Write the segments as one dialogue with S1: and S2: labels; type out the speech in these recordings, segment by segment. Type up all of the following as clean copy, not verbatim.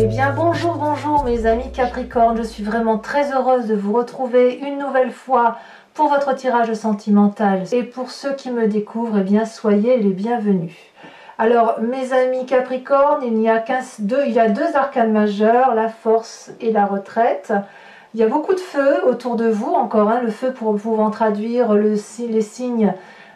S1: Eh bien bonjour, bonjour mes amis Capricorne, je suis vraiment très heureuse de vous retrouver une nouvelle fois pour votre tirage sentimental. Et pour ceux qui me découvrent, eh bien soyez les bienvenus. Alors mes amis Capricorne, il y a deux arcanes majeurs, la force et la retraite. Il y a beaucoup de feu autour de vous, encore le feu pour pouvoir traduire les signes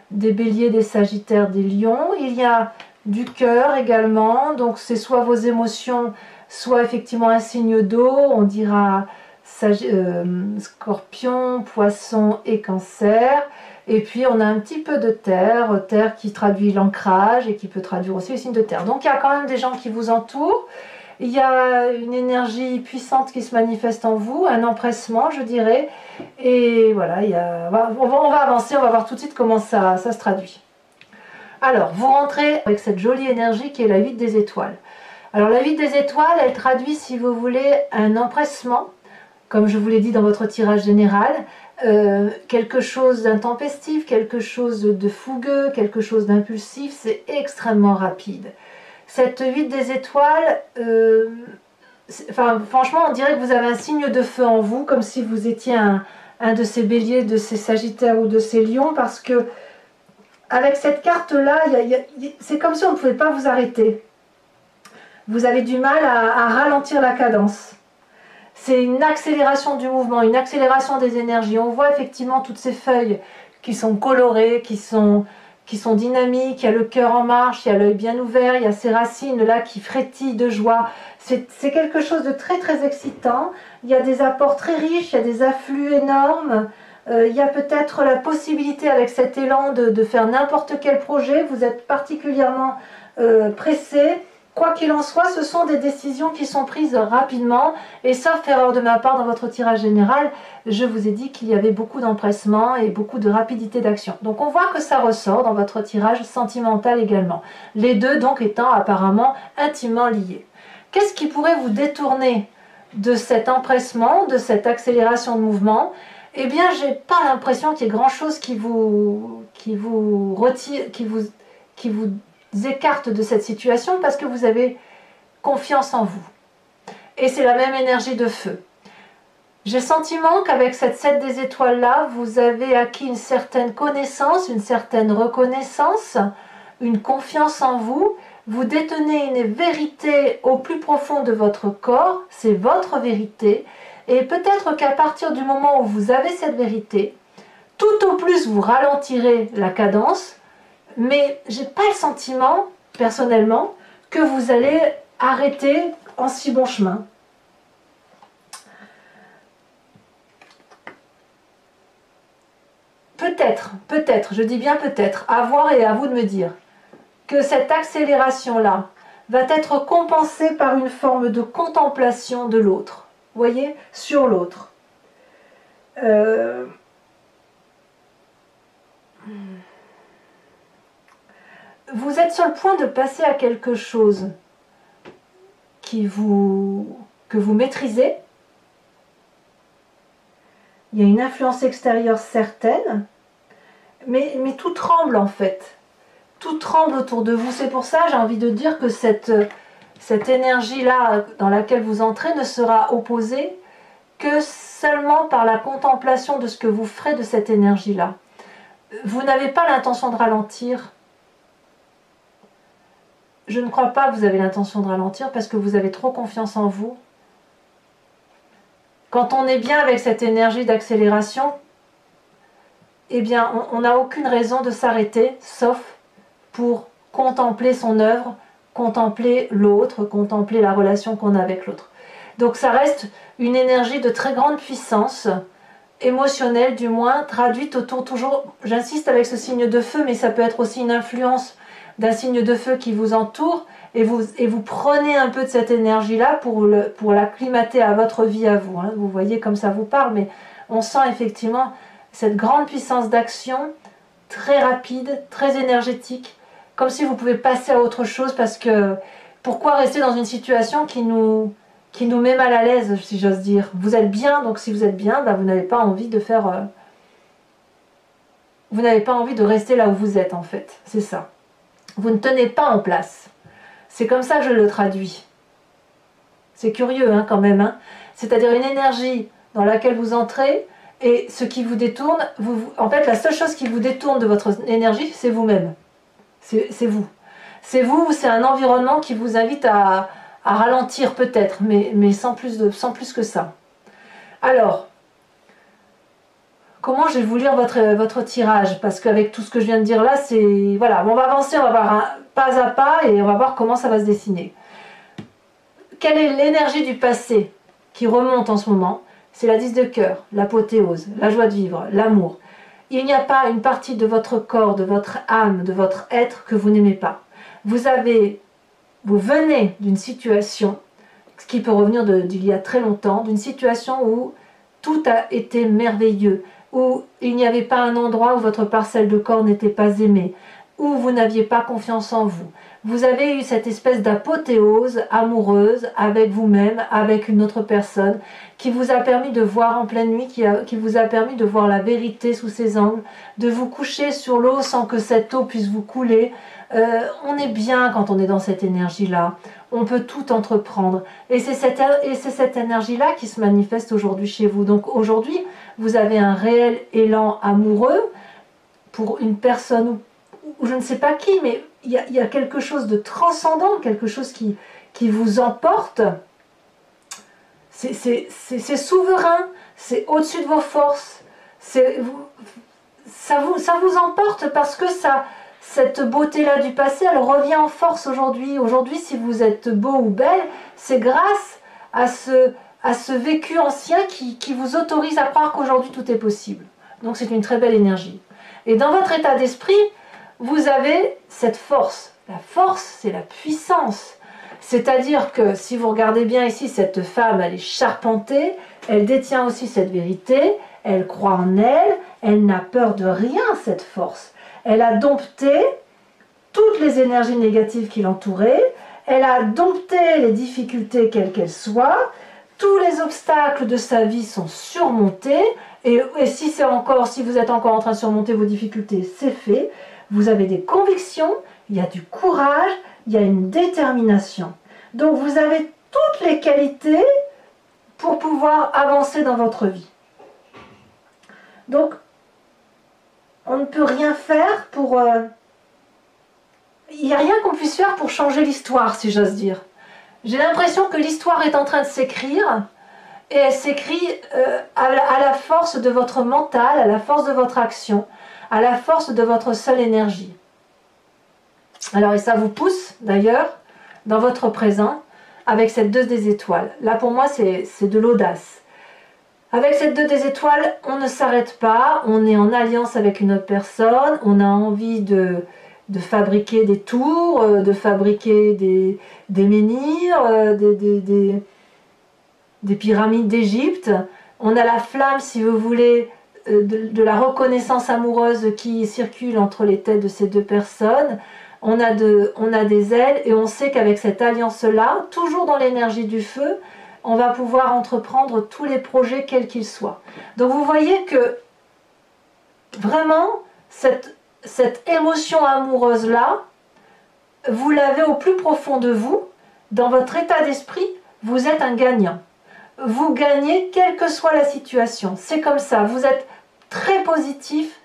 S1: des béliers, des sagittaires, des lions. Il y a du cœur également, donc c'est soit vos émotions, soit effectivement un signe d'eau, on dira scorpion, poisson et cancer. Et puis on a un petit peu de terre, terre qui traduit l'ancrage et qui peut traduire aussi le signe de terre. Donc il y a quand même des gens qui vous entourent, il y a une énergie puissante qui se manifeste en vous, un empressement je dirais. Et voilà, on va avancer, on va voir tout de suite comment ça se traduit. Alors, vous rentrez avec cette jolie énergie qui est la 8 des étoiles. Alors, la 8 des étoiles, elle traduit, si vous voulez, un empressement, comme je vous l'ai dit dans votre tirage général, quelque chose d'intempestif, quelque chose de fougueux, quelque chose d'impulsif, c'est extrêmement rapide. Cette 8 des étoiles, franchement, on dirait que vous avez un signe de feu en vous, comme si vous étiez un de ces béliers, de ces sagittaires ou de ces lions, parce que avec cette carte-là, c'est comme si on ne pouvait pas vous arrêter. Vous avez du mal à ralentir la cadence. C'est une accélération du mouvement, une accélération des énergies. On voit effectivement toutes ces feuilles qui sont colorées, qui sont dynamiques. Il y a le cœur en marche, il y a l'œil bien ouvert, il y a ces racines-là qui frétillent de joie. C'est quelque chose de très très excitant. Il y a des apports très riches, il y a des afflux énormes. Il y a peut-être la possibilité avec cet élan de faire n'importe quel projet. Vous êtes particulièrement pressé. Quoi qu'il en soit, ce sont des décisions qui sont prises rapidement. Et sauf erreur de ma part dans votre tirage général, je vous ai dit qu'il y avait beaucoup d'empressement et beaucoup de rapidité d'action. Donc on voit que ça ressort dans votre tirage sentimental également. Les deux donc étant apparemment intimement liés. Qu'est-ce qui pourrait vous détourner de cet empressement, de cette accélération de mouvement ? Eh bien, j'ai pas l'impression qu'il y ait grand-chose qui vous retire, qui vous écarte de cette situation parce que vous avez confiance en vous. Et c'est la même énergie de feu. J'ai le sentiment qu'avec cette 7 des étoiles-là, vous avez acquis une certaine connaissance, une certaine reconnaissance, une confiance en vous. Vous détenez une vérité au plus profond de votre corps, c'est votre vérité. Et peut-être qu'à partir du moment où vous avez cette vérité, tout au plus vous ralentirez la cadence, mais j'ai pas le sentiment, personnellement, que vous allez arrêter en si bon chemin. Peut-être, je dis bien peut-être, à voir et à vous de me dire, que cette accélération-là va être compensée par une forme de contemplation de l'autre. Vous voyez, sur l'autre. Vous êtes sur le point de passer à quelque chose que vous maîtrisez. Il y a une influence extérieure certaine, mais tout tremble en fait. Tout tremble autour de vous. C'est pour ça j'ai envie de dire que cette énergie-là dans laquelle vous entrez ne sera opposée que seulement par la contemplation de ce que vous ferez de cette énergie-là. Vous n'avez pas l'intention de ralentir. Je ne crois pas que vous avez l'intention de ralentir parce que vous avez trop confiance en vous. Quand on est bien avec cette énergie d'accélération, eh bien, on n'a aucune raison de s'arrêter, sauf pour contempler son œuvre, contempler l'autre, contempler la relation qu'on a avec l'autre. Donc ça reste une énergie de très grande puissance, émotionnelle du moins, traduite autour toujours, j'insiste avec ce signe de feu, mais ça peut être aussi une influence d'un signe de feu qui vous entoure, et vous prenez un peu de cette énergie-là pour l'acclimater à votre vie à vous. Vous voyez comme ça vous parle, mais on sent effectivement cette grande puissance d'action, très rapide, très énergétique, comme si vous pouvez passer à autre chose, parce que pourquoi rester dans une situation qui nous met mal à l'aise, si j'ose dire. Vous êtes bien, donc si vous êtes bien, vous n'avez pas envie de faire... vous n'avez pas envie de rester là où vous êtes, en fait. C'est ça. Vous ne tenez pas en place. C'est comme ça que je le traduis. C'est curieux hein, quand même. Hein. C'est-à-dire une énergie dans laquelle vous entrez et ce qui vous détourne, en fait la seule chose qui vous détourne de votre énergie, c'est vous-même. C'est vous. C'est vous, c'est un environnement qui vous invite à ralentir peut-être, mais sans plus que ça. Alors, comment je vais vous lire votre tirage? Parce qu'avec tout ce que je viens de dire là, c'est... Voilà, on va avancer, on va voir un pas à pas et on va voir comment ça va se dessiner. Quelle est l'énergie du passé qui remonte en ce moment? C'est la 10 de cœur, l'apothéose, la joie de vivre, l'amour. Il n'y a pas une partie de votre corps, de votre âme, de votre être que vous n'aimez pas. Vous venez d'une situation, ce qui peut revenir d'il y a très longtemps, d'une situation où tout a été merveilleux, où il n'y avait pas un endroit où votre parcelle de corps n'était pas aimée, où vous n'aviez pas confiance en vous. Vous avez eu cette espèce d'apothéose amoureuse avec vous-même, avec une autre personne, qui vous a permis de voir en pleine nuit, qui vous a permis de voir la vérité sous ses angles, de vous coucher sur l'eau sans que cette eau puisse vous couler. On est bien quand on est dans cette énergie-là. On peut tout entreprendre. Et c'est cette énergie-là qui se manifeste aujourd'hui chez vous. Donc aujourd'hui, vous avez un réel élan amoureux pour une personne ou je ne sais pas qui, mais il y a quelque chose de transcendant, quelque chose qui vous emporte. C'est souverain, c'est au-dessus de vos forces. Ça vous emporte parce que cette beauté-là du passé, elle revient en force aujourd'hui. Aujourd'hui, si vous êtes beau ou belle, c'est grâce à ce vécu ancien qui vous autorise à croire qu'aujourd'hui tout est possible. Donc c'est une très belle énergie. Et dans votre état d'esprit, vous avez cette force. La force, c'est la puissance. C'est-à-dire que si vous regardez bien ici, cette femme, elle est charpentée, elle détient aussi cette vérité, elle croit en elle, elle n'a peur de rien, cette force. Elle a dompté toutes les énergies négatives qui l'entouraient, elle a dompté les difficultés quelles qu'elles soient, tous les obstacles de sa vie sont surmontés, et si vous êtes encore en train de surmonter vos difficultés, c'est fait. Vous avez des convictions, il y a du courage, il y a une détermination. Donc vous avez toutes les qualités pour pouvoir avancer dans votre vie. Donc, on ne peut rien faire pour... il n'y a rien qu'on puisse faire pour changer l'histoire, si j'ose dire. J'ai l'impression que l'histoire est en train de s'écrire, et elle s'écrit à la force de votre mental, à la force de votre action, à la force de votre seule énergie. Alors, et ça vous pousse, d'ailleurs, dans votre présent, avec cette 2 des étoiles. Là, pour moi, c'est de l'audace. Avec cette 2 des étoiles, on ne s'arrête pas, on est en alliance avec une autre personne, on a envie de fabriquer des tours, de fabriquer des menhirs, des pyramides d'Égypte. On a la flamme, si vous voulez, de la reconnaissance amoureuse qui circule entre les têtes de ces deux personnes. On a des ailes et on sait qu'avec cette alliance-là, toujours dans l'énergie du feu, on va pouvoir entreprendre tous les projets quels qu'ils soient. Donc vous voyez que vraiment, cette émotion amoureuse-là, vous l'avez au plus profond de vous, dans votre état d'esprit, vous êtes un gagnant. Vous gagnez quelle que soit la situation. C'est comme ça, vous êtes très positif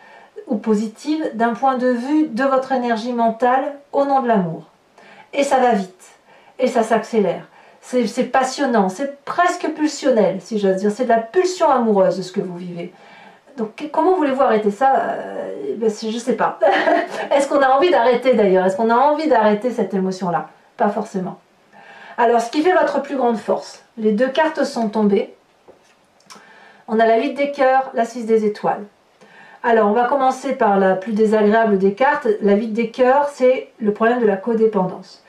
S1: ou positive d'un point de vue de votre énergie mentale au nom de l'amour. Et ça va vite, et ça s'accélère. C'est passionnant, c'est presque pulsionnel, si j'ose dire. C'est de la pulsion amoureuse de ce que vous vivez. Donc comment voulez-vous arrêter ça? Je ne sais pas. Est-ce qu'on a envie d'arrêter d'ailleurs? Est-ce qu'on a envie d'arrêter cette émotion-là? Pas forcément. Alors, ce qui fait votre plus grande force, les deux cartes sont tombées. On a la 8 des cœurs, la 6 des étoiles. Alors, on va commencer par la plus désagréable des cartes. La 8 des cœurs, c'est le problème de la codépendance.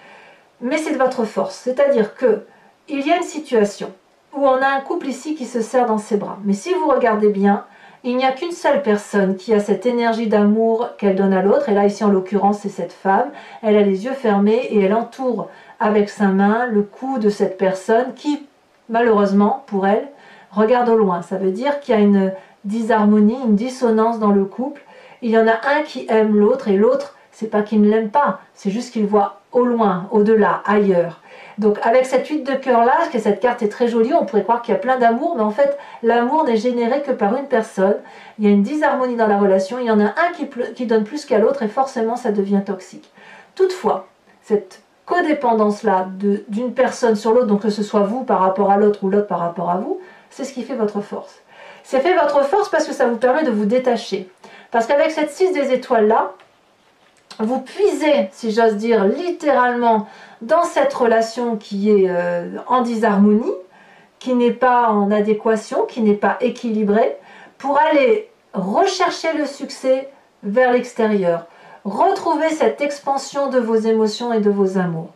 S1: Mais c'est de votre force. C'est-à-dire que il y a une situation où on a un couple ici qui se serre dans ses bras. Mais si vous regardez bien, il n'y a qu'une seule personne qui a cette énergie d'amour qu'elle donne à l'autre. Et là, ici, en l'occurrence, c'est cette femme. Elle a les yeux fermés et elle entoure avec sa main le cou de cette personne qui, malheureusement, pour elle, regarde au loin. Ça veut dire qu'il y a une disharmonie, une dissonance dans le couple. Il y en a un qui aime l'autre et l'autre, c'est pas qu'il ne l'aime pas, c'est juste qu'il voit au loin, au-delà, ailleurs. Donc avec cette 8 de cœur là, que cette carte est très jolie, on pourrait croire qu'il y a plein d'amour, mais en fait l'amour n'est généré que par une personne. Il y a une disharmonie dans la relation, il y en a un qui donne plus qu'à l'autre et forcément ça devient toxique. Toutefois, cette codépendance là d'une personne sur l'autre, donc que ce soit vous par rapport à l'autre ou l'autre par rapport à vous, c'est ce qui fait votre force. C'est fait votre force parce que ça vous permet de vous détacher. Parce qu'avec cette 6 des étoiles là, vous puisez, si j'ose dire, littéralement dans cette relation qui est en disharmonie, qui n'est pas en adéquation, qui n'est pas équilibrée, pour aller rechercher le succès vers l'extérieur, retrouver cette expansion de vos émotions et de vos amours.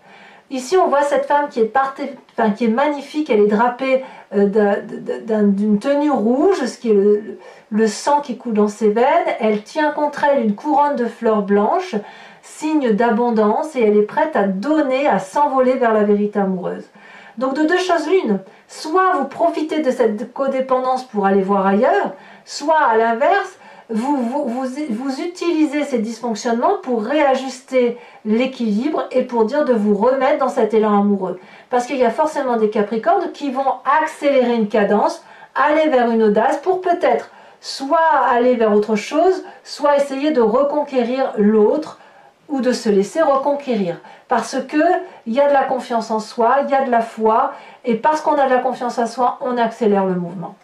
S1: Ici, on voit cette femme qui est magnifique, elle est drapée d'une tenue rouge, ce qui est le sang qui coule dans ses veines. Elle tient contre elle une couronne de fleurs blanches, signe d'abondance, et elle est prête à donner, à s'envoler vers la vérité amoureuse. Donc de deux choses l'une, soit vous profitez de cette codépendance pour aller voir ailleurs, soit à l'inverse, vous utilisez ces dysfonctionnements pour réajuster l'équilibre et pour dire de vous remettre dans cet élan amoureux. Parce qu'il y a forcément des Capricornes qui vont accélérer une cadence, aller vers une audace pour peut-être soit aller vers autre chose, soit essayer de reconquérir l'autre ou de se laisser reconquérir. Parce qu'il y a de la confiance en soi, il y a de la foi, et parce qu'on a de la confiance en soi, on accélère le mouvement.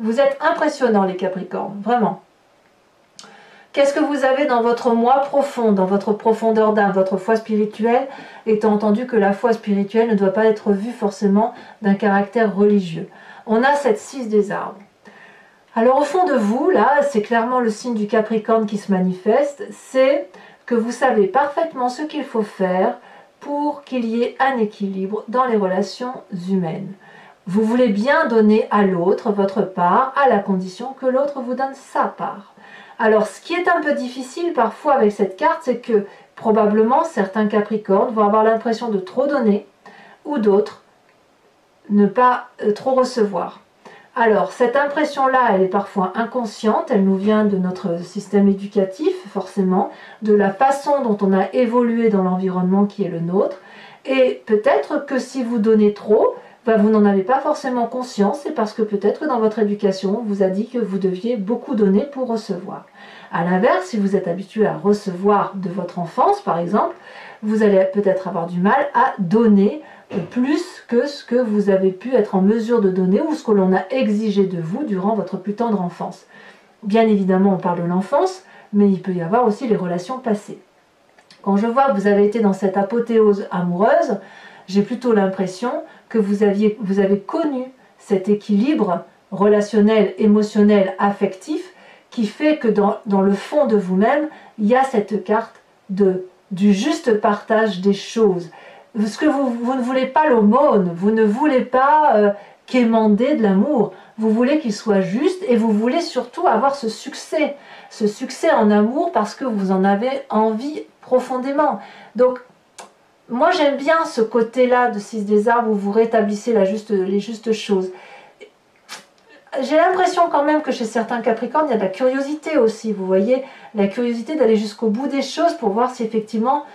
S1: Vous êtes impressionnants les Capricornes, vraiment. Qu'est-ce que vous avez dans votre moi profond, dans votre profondeur d'âme, votre foi spirituelle, étant entendu que la foi spirituelle ne doit pas être vue forcément d'un caractère religieux. On a cette 6 des arbres. Alors au fond de vous, là, c'est clairement le signe du Capricorne qui se manifeste, c'est que vous savez parfaitement ce qu'il faut faire pour qu'il y ait un équilibre dans les relations humaines. Vous voulez bien donner à l'autre votre part, à la condition que l'autre vous donne sa part. Alors, ce qui est un peu difficile parfois avec cette carte, c'est que probablement certains Capricornes vont avoir l'impression de trop donner, ou d'autres ne pas trop recevoir. Alors, cette impression-là, elle est parfois inconsciente, elle nous vient de notre système éducatif, forcément, de la façon dont on a évolué dans l'environnement qui est le nôtre, et peut-être que si vous donnez trop, vous n'en avez pas forcément conscience, c'est parce que peut-être dans votre éducation, on vous a dit que vous deviez beaucoup donner pour recevoir. A l'inverse, si vous êtes habitué à recevoir de votre enfance, par exemple, vous allez peut-être avoir du mal à donner plus que ce que vous avez pu être en mesure de donner ou ce que l'on a exigé de vous durant votre plus tendre enfance. Bien évidemment, on parle de l'enfance, mais il peut y avoir aussi les relations passées. Quand je vois que vous avez été dans cette apothéose amoureuse, j'ai plutôt l'impression que vous avez connu cet équilibre relationnel, émotionnel, affectif, qui fait que dans le fond de vous-même, il y a cette carte du juste partage des choses. Parce que vous ne voulez pas l'aumône, vous ne voulez pas quémander de l'amour, vous voulez qu'il soit juste et vous voulez surtout avoir ce succès en amour parce que vous en avez envie profondément. Donc, moi, j'aime bien ce côté-là de 6 des arbres où vous rétablissez les justes choses. J'ai l'impression quand même que chez certains Capricornes, il y a de la curiosité aussi. Vous voyez, la curiosité d'aller jusqu'au bout des choses pour voir si effectivement,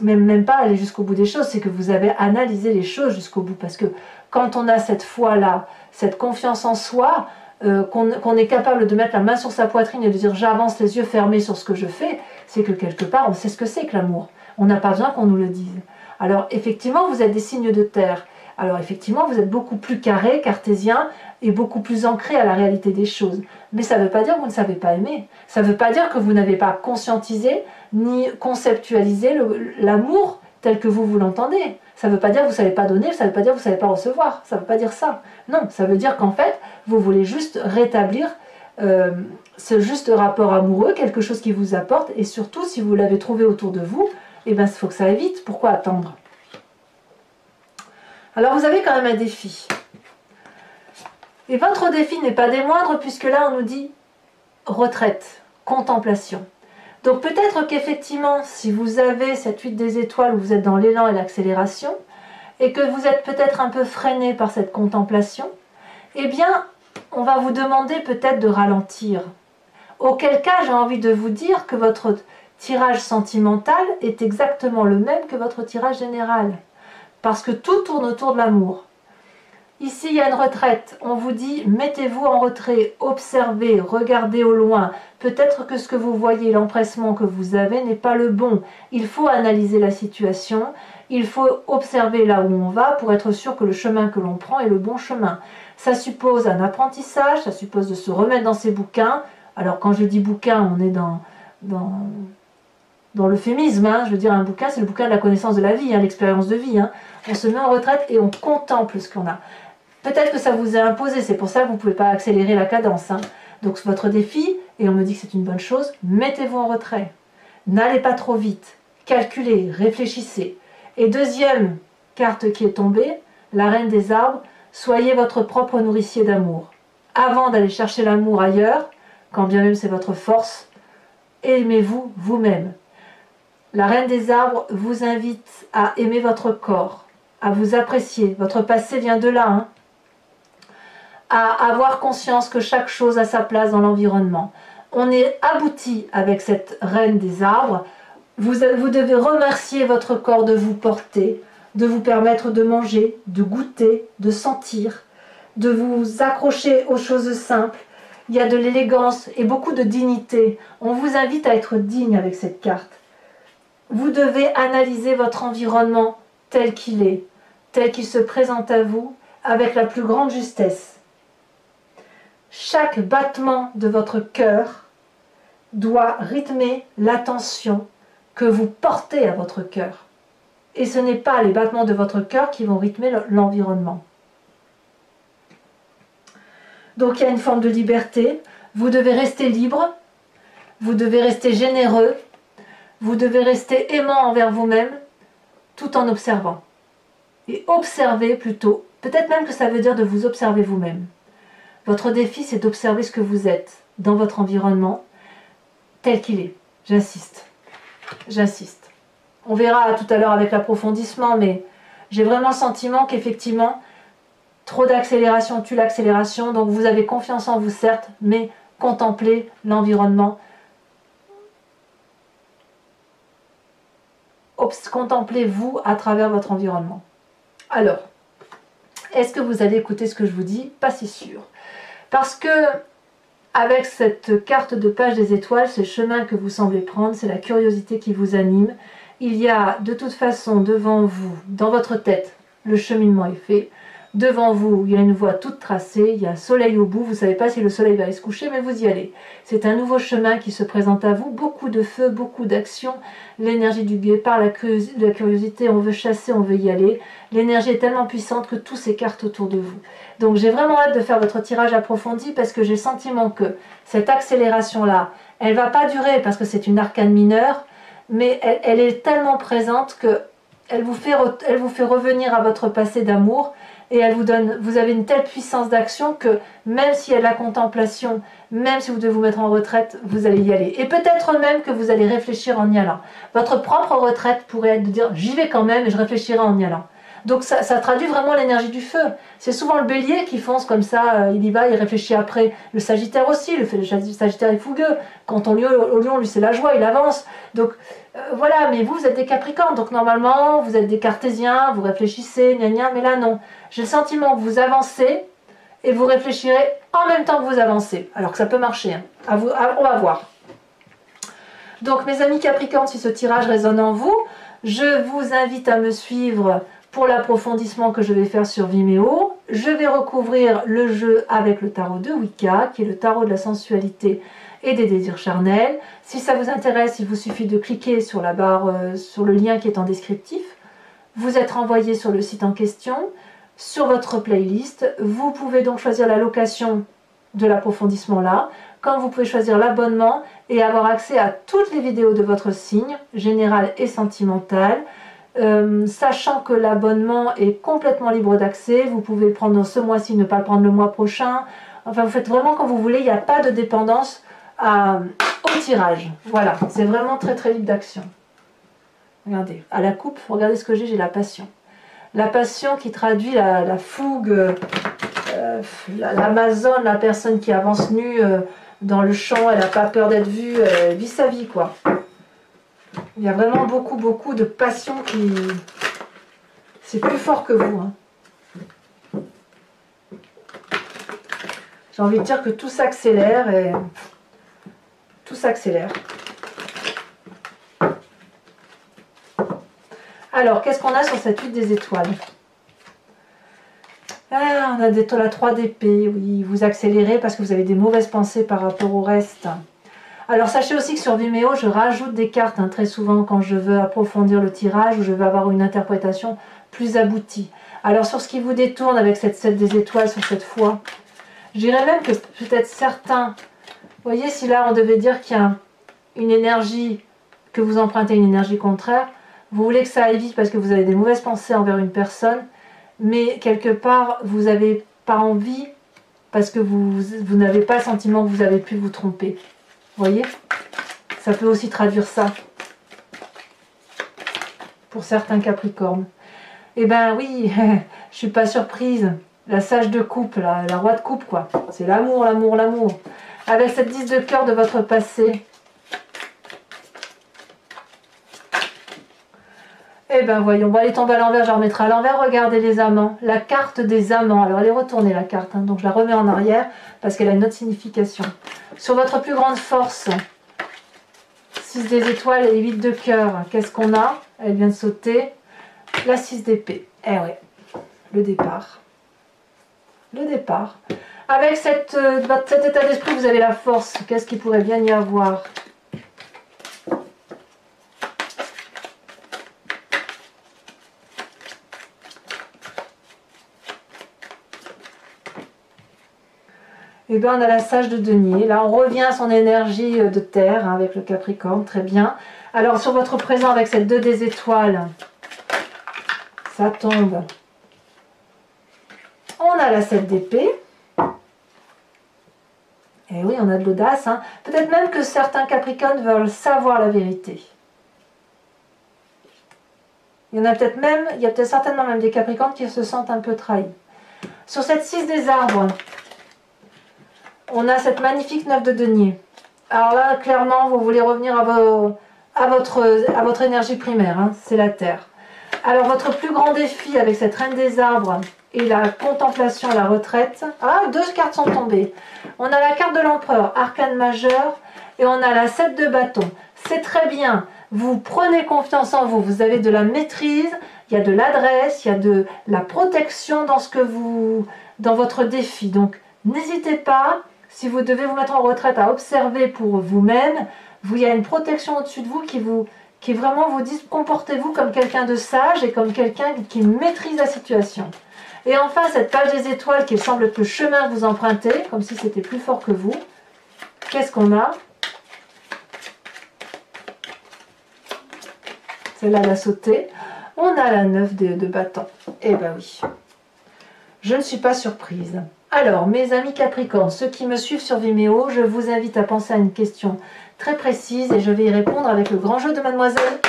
S1: même pas aller jusqu'au bout des choses, c'est que vous avez analysé les choses jusqu'au bout. Parce que quand on a cette foi-là, cette confiance en soi, qu'on est capable de mettre la main sur sa poitrine et de dire j'avance les yeux fermés sur ce que je fais, c'est que quelque part on sait ce que c'est que l'amour. On n'a pas besoin qu'on nous le dise. Alors effectivement vous êtes des signes de terre. Alors effectivement vous êtes beaucoup plus carré, cartésien et beaucoup plus ancré à la réalité des choses. Mais ça ne veut pas dire que vous ne savez pas aimer. Ça ne veut pas dire que vous n'avez pas conscientisé ni conceptualisé l'amour tel que vous l'entendez. Ça ne veut pas dire que vous ne savez pas donner, ça ne veut pas dire que vous ne savez pas recevoir. Ça ne veut pas dire ça. Non, ça veut dire qu'en fait, vous voulez juste rétablir ce juste rapport amoureux, quelque chose qui vous apporte, et surtout, si vous l'avez trouvé autour de vous, eh bien, il faut que ça aille vite. Pourquoi attendre? Alors, vous avez quand même un défi. Et votre défi n'est pas des moindres, puisque là, on nous dit retraite, contemplation. Donc peut-être qu'effectivement, si vous avez cette 8 des étoiles où vous êtes dans l'élan et l'accélération, et que vous êtes peut-être un peu freiné par cette contemplation, eh bien, on va vous demander peut-être de ralentir. Auquel cas, j'ai envie de vous dire que tirage sentimental est exactement le même que votre tirage général. Parce que tout tourne autour de l'amour. Ici, il y a une retraite. On vous dit, mettez-vous en retrait, observez, regardez au loin. Peut-être que ce que vous voyez, l'empressement que vous avez n'est pas le bon. Il faut analyser la situation. Il faut observer là où on va pour être sûr que le chemin que l'on prend est le bon chemin. Ça suppose un apprentissage, ça suppose de se remettre dans ses bouquins. Alors, quand je dis bouquin, on est dans l'euphémisme, hein. Je veux dire, un bouquin, c'est le bouquin de la connaissance de la vie, hein, l'expérience de vie. Hein. On se met en retraite et on contemple ce qu'on a. Peut-être que ça vous est imposé, c'est pour ça que vous ne pouvez pas accélérer la cadence. Hein. Donc votre défi, et on me dit que c'est une bonne chose, mettez-vous en retrait. N'allez pas trop vite. Calculez, réfléchissez. Et deuxième carte qui est tombée, la reine des arbres, soyez votre propre nourricier d'amour. Avant d'aller chercher l'amour ailleurs, quand bien même c'est votre force, aimez-vous vous-même. La reine des arbres vous invite à aimer votre corps, à vous apprécier. Votre passé vient de là, hein. À avoir conscience que chaque chose a sa place dans l'environnement. On est abouti avec cette reine des arbres. Vous devez remercier votre corps de vous porter, de vous permettre de manger, de goûter, de sentir, de vous accrocher aux choses simples. Il y a de l'élégance et beaucoup de dignité. On vous invite à être digne avec cette carte. Vous devez analyser votre environnement tel qu'il est, tel qu'il se présente à vous, avec la plus grande justesse. Chaque battement de votre cœur doit rythmer l'attention que vous portez à votre cœur. Et ce n'est pas les battements de votre cœur qui vont rythmer l'environnement. Donc il y a une forme de liberté. Vous devez rester libre, vous devez rester généreux, vous devez rester aimant envers vous-même, tout en observant. Et observer plutôt, peut-être même que ça veut dire de vous observer vous-même. Votre défi, c'est d'observer ce que vous êtes dans votre environnement, tel qu'il est. J'insiste. J'insiste. On verra tout à l'heure avec l'approfondissement, mais j'ai vraiment le sentiment qu'effectivement, trop d'accélération tue l'accélération, donc vous avez confiance en vous, certes, mais contemplez l'environnement. Contemplez-vous à travers votre environnement. Alors, est-ce que vous allez écouter ce que je vous dis? Pas si sûr. Parce que, avec cette carte de page des étoiles, ce chemin que vous semblez prendre, c'est la curiosité qui vous anime. Il y a de toute façon devant vous, dans votre tête, le cheminement est fait. Devant vous, il y a une voie toute tracée, il y a un soleil au bout, vous ne savez pas si le soleil va aller se coucher, mais vous y allez. C'est un nouveau chemin qui se présente à vous, beaucoup de feu, beaucoup d'action, l'énergie du guépard, la curiosité, on veut chasser, on veut y aller. L'énergie est tellement puissante que tout s'écarte autour de vous. Donc j'ai vraiment hâte de faire votre tirage approfondi parce que j'ai le sentiment que cette accélération-là, elle ne va pas durer parce que c'est une arcane mineure, mais elle est tellement présente que elle vous fait revenir à votre passé d'amour. Et elle vous donne, vous avez une telle puissance d'action que même s'il y a de la contemplation, même si vous devez vous mettre en retraite, vous allez y aller. Et peut-être même que vous allez réfléchir en y allant. Votre propre retraite pourrait être de dire, j'y vais quand même et je réfléchirai en y allant. Donc ça traduit vraiment l'énergie du feu. C'est souvent le bélier qui fonce comme ça, il y va, il réfléchit après. Le sagittaire aussi, le sagittaire est fougueux. Quand on au lion, lui c'est la joie, il avance. Donc voilà, mais vous êtes des capricornes, donc normalement vous êtes des cartésiens, vous réfléchissez, gna gna, mais là non. J'ai le sentiment que vous avancez et vous réfléchirez en même temps que vous avancez. Alors que ça peut marcher, hein. On va voir. Donc mes amis capricornes, si ce tirage résonne en vous, je vous invite à me suivre pour l'approfondissement que je vais faire sur Vimeo. Je vais recouvrir le jeu avec le tarot de Wicca, qui est le tarot de la sensualité et des désirs charnels. Si ça vous intéresse, il vous suffit de cliquer sur la barre, sur le lien qui est en descriptif. Vous êtes renvoyé sur le site en question, sur votre playlist. Vous pouvez donc choisir la location de l'approfondissement là, comme vous pouvez choisir l'abonnement et avoir accès à toutes les vidéos de votre signe, général et sentimental. Sachant que l'abonnement est complètement libre d'accès, vous pouvez le prendre ce mois-ci, ne pas le prendre le mois prochain. Enfin, vous faites vraiment comme vous voulez, il n'y a pas de dépendance au tirage. Voilà, c'est vraiment très très libre d'action. Regardez, à la coupe, regardez ce que j'ai la passion. La passion qui traduit la fougue, l'Amazone, la personne qui avance nue dans le champ, elle n'a pas peur d'être vue, elle vit sa vie quoi. Il y a vraiment beaucoup, beaucoup de passion qui... C'est plus fort que vous. Hein. J'ai envie de dire que tout s'accélère et... Tout s'accélère. Alors, qu'est-ce qu'on a sur cette huile des étoiles? Ah, on a la 3 d'épée, oui, vous accélérez parce que vous avez des mauvaises pensées par rapport au reste. Alors, sachez aussi que sur Vimeo, je rajoute des cartes hein, très souvent quand je veux approfondir le tirage ou je veux avoir une interprétation plus aboutie. Alors, sur ce qui vous détourne avec cette 7 des étoiles sur cette fois, je dirais même que peut-être certains... Vous voyez, si là, on devait dire qu'il y a une énergie, que vous empruntez une énergie contraire, vous voulez que ça aille vite parce que vous avez des mauvaises pensées envers une personne, mais quelque part, vous n'avez pas envie parce que vous n'avez pas le sentiment que vous avez pu vous tromper. Vous voyez? Ça peut aussi traduire ça pour certains Capricornes. Eh ben oui, je suis pas surprise. La sage de coupe, la roi de coupe, quoi. C'est l'amour, l'amour, l'amour. Avec cette 10 de cœur de votre passé. Eh ben voyons, bon, elle est tombée à l'envers, je la remettrai à l'envers. Regardez les amants, la carte des amants. Alors elle est retournée la carte, hein, donc je la remets en arrière parce qu'elle a une autre signification. Sur votre plus grande force, 6 des étoiles et 8 de cœur. Qu'est-ce qu'on a? Elle vient de sauter. La 6 d'épée. Eh ouais, le départ. Le départ. Avec cet état d'esprit, vous avez la force. Qu'est-ce qu'il pourrait bien y avoir? Eh bien, on a la sage de denier. Là, on revient à son énergie de terre hein, avec le Capricorne. Très bien. Alors, sur votre présent, avec cette 2 des étoiles, ça tombe. On a la 7 d'épée. Et oui, on a de l'audace. Hein. Peut-être même que certains Capricornes veulent savoir la vérité. Il y en a peut-être même, il y a peut-être certainement même des Capricornes qui se sentent un peu trahis. Sur cette 6 des arbres, on a cette magnifique 9 de denier. Alors là, clairement, vous voulez revenir à votre énergie primaire, hein, c'est la terre. Alors, votre plus grand défi avec cette reine des arbres et la contemplation, la retraite. Ah, 2 cartes sont tombées. On a la carte de l'empereur, arcane majeur, et on a la 7 de bâton. C'est très bien. Vous prenez confiance en vous, vous avez de la maîtrise, il y a de l'adresse, il y a de la protection dans votre défi. Donc, n'hésitez pas. Si vous devez vous mettre en retraite à observer pour vous-même, il y a une protection au-dessus de vous qui vraiment vous dit comportez-vous comme quelqu'un de sage et comme quelqu'un qui maîtrise la situation. Et enfin, cette page des étoiles qui semble être le chemin que vous empruntez, comme si c'était plus fort que vous. Qu'est-ce qu'on a? Celle-là, elle a sauté. On a la 9 de bâton. Eh ben oui. Je ne suis pas surprise. Alors, mes amis Capricornes, ceux qui me suivent sur Vimeo, je vous invite à penser à une question très précise et je vais y répondre avec le grand jeu de Mademoiselle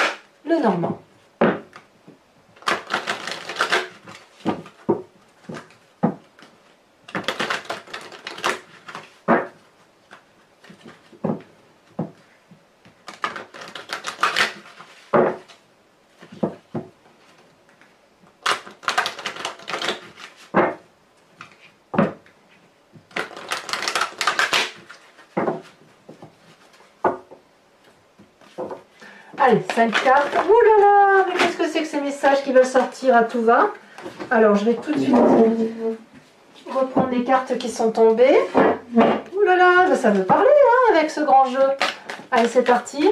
S1: Lenormand. Allez, 5 cartes. Ouh là là, mais qu'est-ce que c'est que ces messages qui veulent sortir à tout va? Alors, je vais tout de suite reprendre les cartes qui sont tombées. Ouh là là, ça veut parler hein, avec ce grand jeu. Allez, c'est parti.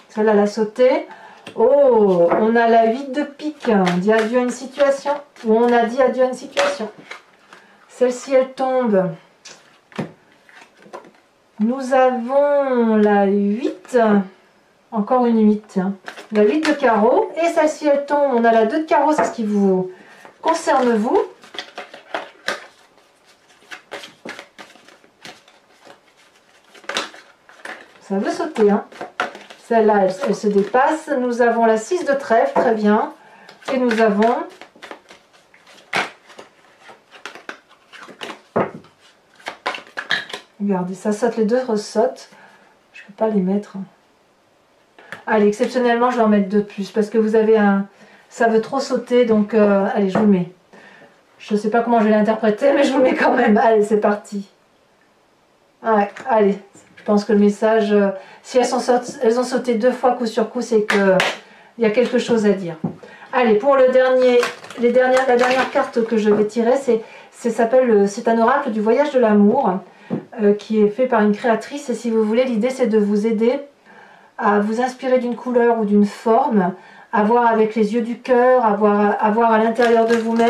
S1: Celle-là, elle a sauté. Oh, on a la 8 de pique. On dit adieu à une situation. Ou on a dit adieu à une situation. Celle-ci, elle tombe. Nous avons la 8. Encore une 8. La 8 de carreau. Et celle-ci, elle tombe. On a la 2 de carreau. C'est ce qui vous concerne, vous. Ça veut sauter. Hein. Celle-là, elle se dépasse. Nous avons la 6 de trèfle. Très bien. Et nous avons... Regardez, ça saute. Les deux ressautent. Je ne peux pas les mettre. Allez, exceptionnellement, je vais en mettre 2 de plus parce que vous avez un... Ça veut trop sauter, donc allez, je vous le mets. Je ne sais pas comment je vais l'interpréter, mais je vous le mets quand même. Allez, c'est parti. Ouais, allez, je pense que le message... si elles ont sauté 2 fois coup sur coup, c'est qu'il y a quelque chose à dire. Allez, pour le dernier, la dernière carte que je vais tirer, c'est un oracle du voyage de l'amour qui est fait par une créatrice. Et si vous voulez, l'idée c'est de vous aider à vous inspirer d'une couleur ou d'une forme, à voir avec les yeux du cœur, à voir à l'intérieur de vous-même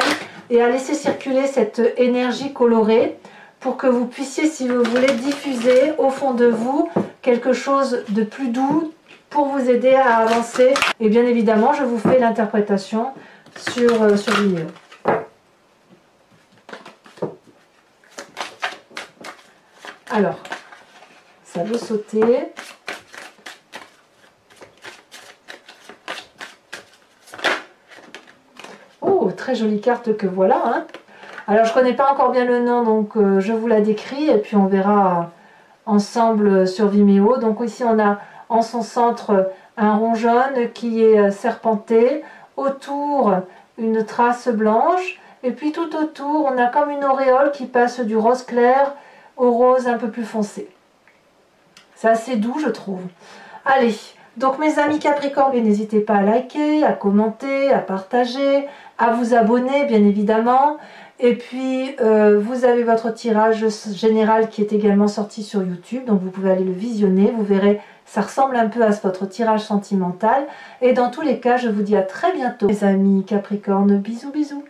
S1: et à laisser circuler cette énergie colorée pour que vous puissiez, si vous voulez, diffuser au fond de vous quelque chose de plus doux pour vous aider à avancer. Et bien évidemment, je vous fais l'interprétation sur Vimeo. Alors, ça veut sauter. Oh, très jolie carte que voilà. Hein. Alors, je ne connais pas encore bien le nom, donc je vous la décris et puis on verra ensemble sur Vimeo. Donc ici, on a en son centre un rond jaune qui est serpenté. Autour, une trace blanche. Et puis tout autour, on a comme une auréole qui passe du rose clair au rose un peu plus foncé. C'est assez doux, je trouve. Allez, donc mes amis Capricorne, n'hésitez pas à liker, à commenter, à partager, à vous abonner bien évidemment. Et puis vous avez votre tirage général qui est également sorti sur YouTube, donc vous pouvez aller le visionner, vous verrez, ça ressemble un peu à votre tirage sentimental. Et dans tous les cas, je vous dis à très bientôt. Les amis Capricorne, bisous bisous.